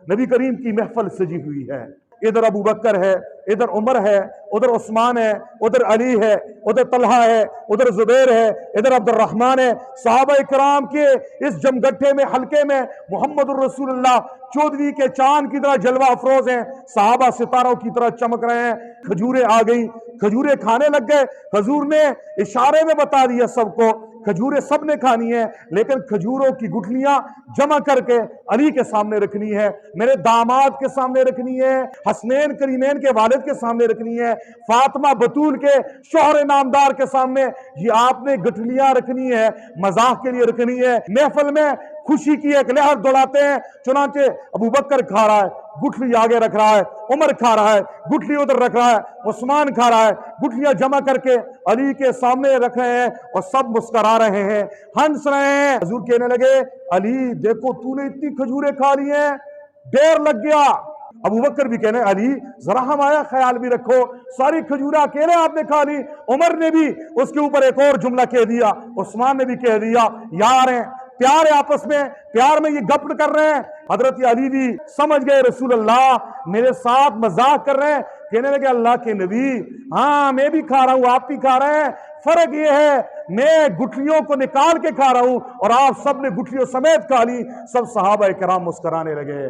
नबी करीम की महफल सजी हुई है। इधर अबू बकर है, इधर उमर है, उधर उस्मान है, उधर अली है, उधर तलहा है, उधर जुबैर है, इधर अब्दुर्रहमान है। सहाबा इकराम के इस जमगट्ठे में, हल्के में मुहम्मदुर रसूलुल्लाह चौदहवीं के चांद की तरह जलवा अफरोज हैं। सहाबा सितारों की तरह चमक रहे हैं। खजूरें आ गई, खजूरें खाने लग गए। हुजूर ने इशारे में बता दिया सबको, खजूरें सब ने खानी है, लेकिन खजूरों की गुठलियां जमा करके अली के सामने रखनी है, मेरे दामाद के सामने रखनी है, हसनैन करीमैन के वालिद के सामने रखनी है, फातिमा बतूल के शौहर नामदार के सामने ये आपने गुठलियां रखनी है, मजाक के लिए रखनी है। महफिल में खुशी की एक लहर दौड़ाते हैं। चुनांचे अबू बकर खा रहा है, गुठली आगे रख रहा है, उमर खा रहा है, गुठली उधर रख रहा है, उस्मान खा रहा है, गुठलियां जमा करके अली के सामने रख रहे हैं और सब मुस्कुरा रहे हैं, हंस रहे हैं। हुजूर कहने लगे, अली देखो तूने इतनी खजूरें खा ली हैं, ढेर लग गया। अबू बकर भी कहने, अली जरा हमारा ख्याल भी रखो, सारी खजूरें अकेले आपने खा ली। उमर ने भी उसके ऊपर एक और जुमला कह दिया, उस्मान ने भी कह दिया, यार हैं, प्यार है आपस में, प्यार में ये गप कर रहे हैं। हजरत अली भी समझ गए रसूल अल्लाह मेरे साथ मजाक कर रहे हैं। कहने लगे, अल्लाह के नबी, हाँ मैं भी खा रहा हूं, आप भी खा रहे हैं, फर्क ये है मैं गुठलियों को निकाल के खा रहा हूं और आप सब ने गुठलियों समेत खा ली। सब सहाबा किराम मुस्कुराने लगे।